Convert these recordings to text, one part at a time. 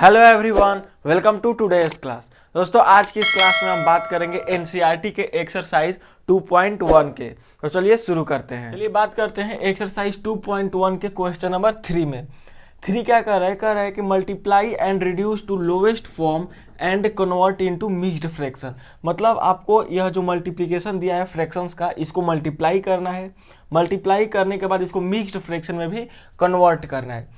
Hello everyone, welcome to today's class. दोस्तों, आज की इस क्लास में हम बात करेंगे एनसीईआरटी के एक्सरसाइज 2.1 के। तो चलिए शुरू करते हैं। चलिए बात करते हैं एक्सरसाइज 2.1 के क्वेश्चन नंबर 3 में। 3 क्या कह रहा है कि multiply and reduce to lowest form and convert into mixed fraction. मतलब आपको यह जो मल्टीप्लिकेशन दिया है फ्रैक्शंस का, इसको मल्टीप्लाई करना है। मल्टीप्लाई करने के बाद इसको मिक्स्ड फ्रैक्शन में भी कन्वर्ट करना है।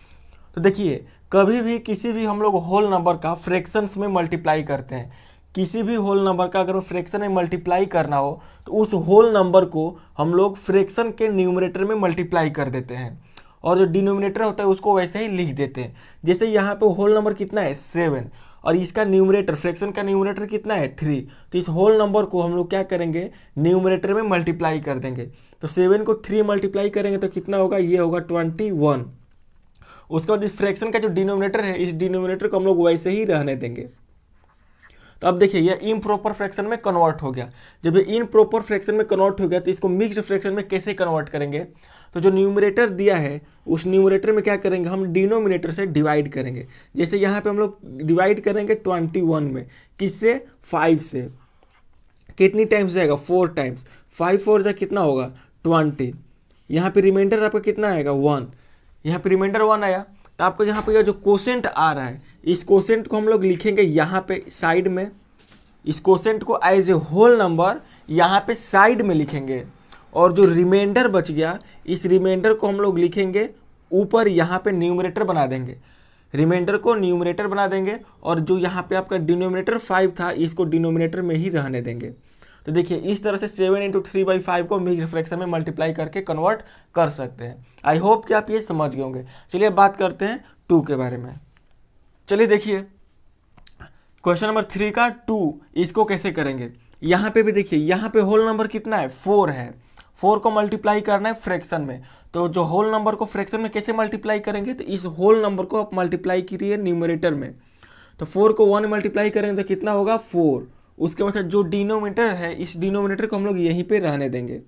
तो देखिए, कभी भी किसी भी हम लोग होल नंबर का फ्रैक्शंस में मल्टीप्लाई करते हैं। किसी भी होल नंबर का अगर फ्रैक्शन में मल्टीप्लाई करना हो तो उस होल नंबर को हम लोग फ्रैक्शन के न्यूमरेटर में मल्टीप्लाई कर देते हैं और जो डिनोमिनेटर होता है उसको वैसे ही लिख देते हैं। जैसे यहाँ पे होल नंबर कितना है 7 और इसका न्यूमरेटर फ्रैक्शन का न्यूमरेटर कितना है 3। तो इस होल नंबर को हम लोग क्या करेंगे, न्यूमरेटर में मल्टीप्लाई कर देंगे। तो 7 को 3 मल्टीप्लाई करेंगे तो कितना होगा, ये होगा 21। उसके बाद इस फ्रैक्शन का जो डिनोमिनेटर है, इस डिनोमिनेटर को हम लोग वैसे ही रहने देंगे। तो अब देखिए, यह इम्प्रॉपर फ्रैक्शन में कन्वर्ट हो गया। जब ये इम्प्रॉपर फ्रैक्शन में कन्वर्ट हो गया तो इसको मिक्स्ड फ्रैक्शन में कैसे कन्वर्ट करेंगे। तो जो न्यूमरेटर दिया है उस न्यूमरेटर में क्या करेंगे, हम डिनोमिनेटर से डिवाइड करेंगे। जैसे यहाँ पे हम लोग डिवाइड करेंगे 21 में, किससे, 5 से। कितनी टाइम्स जाएगा, 4 टाइम्स। 5 4 जा कितना होगा 20। यहाँ पे रिमाइंडर आपका कितना आएगा 1। यहाँ पे रिमाइंडर 1 आया। तो आपको यहाँ पे यह जो कोसेंट आ रहा है, इस कोसेंट को हम लोग लिखेंगे यहाँ पे साइड में। इस कोसेंट को एज ए होल नंबर यहाँ पे साइड में लिखेंगे और जो रिमाइंडर बच गया, इस रिमाइंडर को हम लोग लिखेंगे ऊपर, यहाँ पे न्यूमरेटर बना देंगे। रिमाइंडर को न्यूमरेटर बना देंगे और जो यहाँ पे आपका डिनोमिनेटर 5 था, इसको डिनोमिनेटर में ही रहने देंगे। तो देखिए, इस तरह से 7 × 3/5 को मिक्स्ड फ्रैक्शन में मल्टीप्लाई करके कन्वर्ट कर सकते हैं। आई होप कि आप ये समझ गए होंगे। चलिए बात करते हैं 2 के बारे में। चलिए देखिए, क्वेश्चन नंबर 3 का 2, इसको कैसे करेंगे। यहाँ पे भी देखिए, यहाँ पे होल नंबर कितना है 4 है। 4 को मल्टीप्लाई करना है फ्रैक्शन में। तो जो होल नंबर को फ्रैक्शन में कैसे मल्टीप्लाई करेंगे, तो इस होल नंबर को आप मल्टीप्लाई कीजिए न्यूमरेटर में। तो 4 को 1 मल्टीप्लाई करेंगे तो कितना होगा 4। उसके बाद जो डिनोमिनेटर है, इस डिनोमिनेटर को हम लोग यहीं पे रहने देंगे।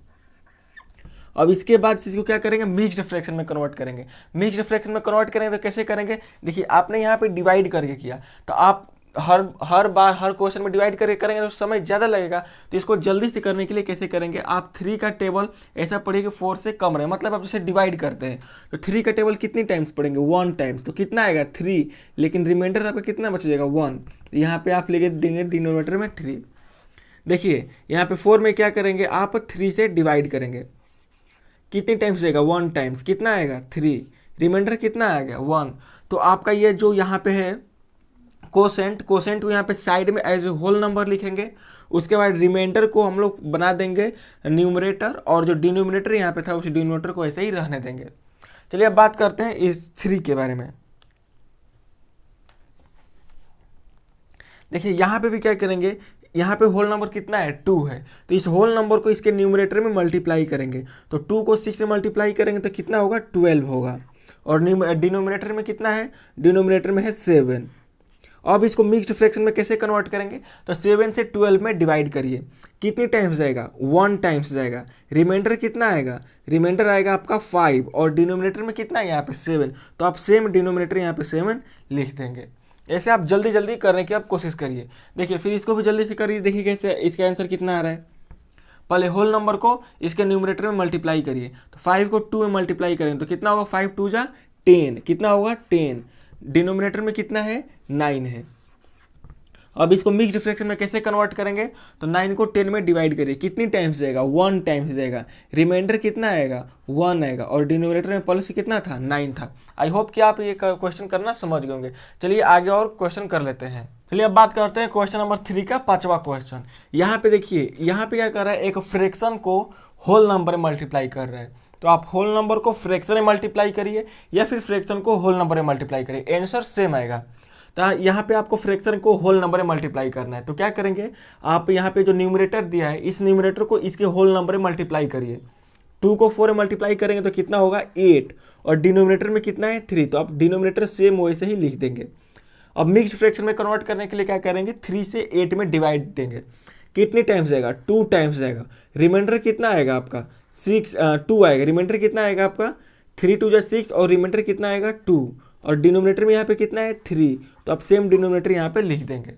अब इसके बाद इसको क्या करेंगे, मिक्स्ड फ्रैक्शन में कन्वर्ट करेंगे। मिक्स्ड फ्रैक्शन में कन्वर्ट करेंगे तो कैसे करेंगे, देखिए आपने यहाँ पे डिवाइड करके किया, तो आप हर बार हर क्वेश्चन में डिवाइड करके करेंगे तो समय ज़्यादा लगेगा। तो इसको जल्दी से करने के लिए कैसे करेंगे, आप 3 का टेबल ऐसा पढ़िए कि 4 से कम रहे। मतलब आप जैसे डिवाइड करते हैं तो 3 का टेबल कितनी टाइम्स पढ़ेंगे, 1 टाइम्स। तो कितना आएगा 3, लेकिन रिमाइंडर आपका कितना बच जाएगा 1। तो यहाँ पे आप लेके देंगे डिनोमिनेटर में 3। देखिए यहाँ पे 4 में क्या करेंगे, आप 3 से डिवाइड करेंगे। कितनी टाइम्स जाएगा 1 टाइम्स। कितना आएगा 3, रिमाइंडर कितना आएगा 1। तो आपका ये जो यहाँ पे है कोसेंट को यहाँ पे साइड में एज ए होल नंबर लिखेंगे। उसके बाद रिमाइंडर को हम लोग बना देंगे न्यूमरेटर और जो डिनोमिनेटर यहाँ पे था उस डिनोमिनेटर को ऐसे ही रहने देंगे। चलिए अब बात करते हैं इस 3 के बारे में। देखिए यहाँ पे भी क्या करेंगे, यहाँ पे होल नंबर कितना है 2 है। तो इस होल नंबर को इसके न्यूमरेटर में मल्टीप्लाई करेंगे। तो 2 को 6 से मल्टीप्लाई करेंगे तो कितना होगा 12 होगा। और डिनोमिनेटर में कितना है, डिनोमिनेटर में है 7। अब इसको मिक्स्ड फ्रैक्शन में कैसे कन्वर्ट करेंगे, तो 7 से 12 में डिवाइड करिए। कितनी टाइम्स जाएगा 1 टाइम्स जाएगा। रिमाइंडर कितना आएगा, रिमाइंडर आएगा आपका 5 और डिनोमिनेटर में कितना है यहाँ पे 7। तो आप सेम डिनोमिनेटर यहाँ पे 7 लिख देंगे। ऐसे आप जल्दी जल्दी करने की आप कोशिश करिए। देखिए फिर इसको भी जल्दी से करिए। देखिए कैसे, इसका आंसर कितना आ रहा है। पहले होल नंबर को इसके न्यूमरेटर में मल्टीप्लाई करिए। तो 5 को 2 में मल्टीप्लाई करें तो कितना होगा, 5 2 जा 10। कितना होगा 10। डिनोमिनेटर में कितना है 9 है। अब इसको मिक्स्ड फ्रैक्शन में कैसे कन्वर्ट करेंगे, तो 9 को 10 में डिवाइड करिए। कितनी टाइम्स जाएगा 1 टाइम्स जाएगा। रिमाइंडर कितना आएगा 1 आएगा और डिनोमिनेटर में पहले से कितना था 9 था। आई होप कि आप ये क्वेश्चन करना समझ गए होंगे। चलिए आगे और क्वेश्चन कर लेते हैं। चलिए अब बात करते हैं क्वेश्चन नंबर 3 का 5वां क्वेश्चन। यहाँ पे देखिए, यहाँ पे क्या कर रहा है, एक फ्रैक्शन को होल नंबर में मल्टीप्लाई कर रहा है। तो आप होल नंबर को फ्रैक्शन में मल्टीप्लाई करिए या फिर फ्रैक्शन को होल नंबर में मल्टीप्लाई करिए, आंसर सेम आएगा। तो यहाँ पे आपको फ्रैक्शन को होल नंबर में मल्टीप्लाई करना है। तो क्या करेंगे, आप यहाँ पे जो न्यूमरेटर दिया है इस न्यूमरेटर को इसके होल नंबर में मल्टीप्लाई करिए। 2 को 4 में मल्टीप्लाई करेंगे तो कितना होगा 8 और डिनोमिनेटर में कितना है 3। तो आप डिनोमिनेटर सेम वैसे ही लिख देंगे। अब मिक्स्ड फ्रैक्शन में कन्वर्ट करने के लिए क्या करेंगे, 3 से 8 में डिवाइड देंगे। कितनी टाइम्स जाएगा 2 टाइम्स जाएगा। रिमाइंडर कितना आएगा आपका 2 आएगा। रिमाइंडर कितना आएगा आपका 3 2 जा 6 और रिमाइंडर कितना आएगा 2 और डिनोमिनेटर में यहाँ पे कितना है 3, तो आप सेम डिनोमिनेटर यहाँ पे लिख देंगे।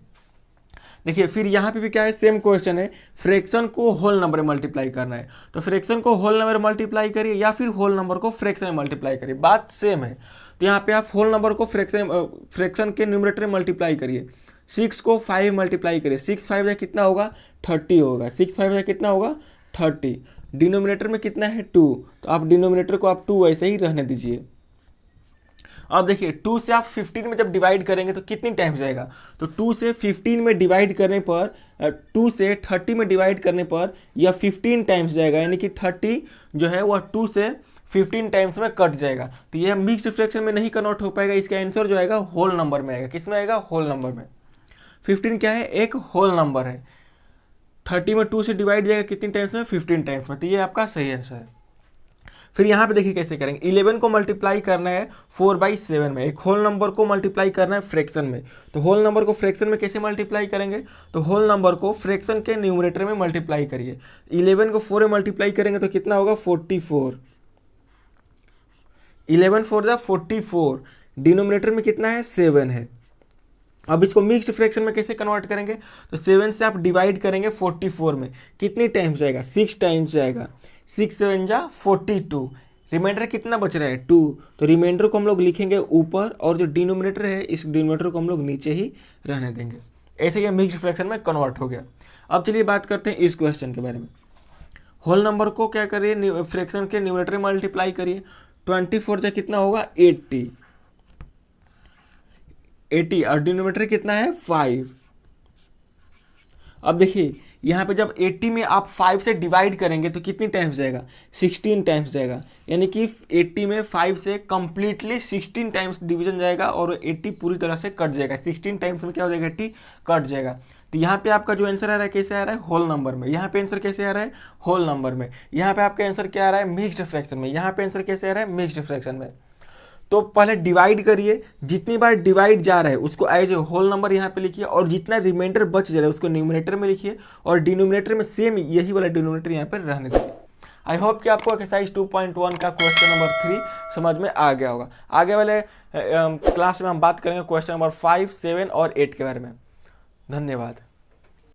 देखिए फिर यहाँ पे भी क्या है, सेम क्वेश्चन है, फ्रैक्शन को होल नंबर में मल्टीप्लाई करना है, तो फ्रैक्शन को होल नंबर में मल्टीप्लाई करिए या फिर होल नंबर को फ्रैक्शन में मल्टीप्लाई करिए, बात सेम है। तो यहाँ पे आप होल नंबर को फ्रैक्शन के न्यूमरेटर में मल्टीप्लाई करिए, 6 को 5 मल्टीप्लाई करिए, 6 5 कितना होगा 30 होगा, 6 5 कितना होगा 30। डिनोमिनेटर में कितना है 2, तो आप डिनोमिनेटर को आप 2 ऐसे ही रहने दीजिए। अब देखिए 2 से आप 15 में जब डिवाइड करेंगे तो कितनी टाइम्स जाएगा, तो 2 से 15 में डिवाइड करने पर 2 से 30 में डिवाइड करने पर यह 15 टाइम्स जाएगा, यानी कि 30 जो है वह 2 से 15 टाइम्स में कट जाएगा। तो यह मिक्स्ड फ्रैक्शन में नहीं कन्वर्ट हो पाएगा, इसका आंसर जो आएगा होल नंबर में आएगा। किस में आएगा, होल नंबर में। 15 क्या है, एक होल नंबर है। 30 में 2 से डिवाइड जाएगा कितनी टाइम्स में, 15 टाइम्स में, तो ये आपका सही आंसर है। फिर यहाँ पे देखिए कैसे करेंगे, 11 को मल्टीप्लाई करना है 4/7 में, एक होल नंबर को मल्टीप्लाई करना है फ्रैक्शन में, तो होल नंबर को फ्रैक्शन में कैसे मल्टीप्लाई करेंगे, तो होल नंबर को फ्रैक्शन के न्यूमरेटर में मल्टीप्लाई करिए। 11 को 4 में मल्टीप्लाई करेंगे तो कितना होगा 44, 11 4 44, डिनोमिनेटर में कितना है 7 है। अब इसको मिक्स्ड फ्रैक्शन में कैसे कन्वर्ट करेंगे, तो 7 से आप डिवाइड करेंगे 44 में, कितनी टाइम्स जाएगा 6 टाइम्स जाएगा, 6 7 जा 42, रिमाइंडर कितना बच रहा है 2, तो रिमाइंडर को हम लोग लिखेंगे ऊपर और जो डिनोमिनेटर है इस डिनोमिनेटर को हम लोग नीचे ही रहने देंगे। ऐसे ही मिक्स्ड फ्रैक्शन में कन्वर्ट हो गया। अब चलिए बात करते हैं इस क्वेश्चन के बारे में। होल नंबर को क्या करिए, फ्रैक्शन के न्यूमरेटर में मल्टीप्लाई करिए, 24 जा कितना होगा 80 और डिनोमिनेटर कितना है 5। अब देखिए यहाँ पे जब 80 में आप 5 से डिवाइड करेंगे तो कितनी टाइम्स जाएगा, 16 टाइम्स जाएगा, यानी कि 80 में 5 से कंप्लीटली 16 टाइम्स डिवीजन जाएगा और 80 पूरी तरह से कट जाएगा। 16 टाइम्स में क्या हो जाएगा 80 कट जाएगा। तो यहाँ पे आपका जो आंसर आ रहा है कैसे आ रहा है, होल नंबर में। यहाँ पे आंसर कैसे आ रहा है, होल नंबर में। यहाँ पे आपका आंसर क्या आ रहा है, मिक्स्ड फ्रैक्शन में। यहाँ पे आंसर कैसे आ रहा है, मिक्स्ड फ्रैक्शन में। तो पहले डिवाइड करिए, जितनी बार डिवाइड जा रहा है उसको एज ए होल नंबर यहाँ पे लिखिए और जितना रिमाइंडर बच जा रहा है उसको न्यूमरेटर में लिखिए और डिनोमिनेटर में सेम यही वाला डिनोमिनेटर यहाँ पर रहने दीजिए। आई होप कि आपको एक्सरसाइज 2.1 का क्वेश्चन नंबर 3 समझ में आ गया होगा। आगे वाले क्लास में हम बात करेंगे क्वेश्चन नंबर 5, 7 और 8 के बारे में। धन्यवाद।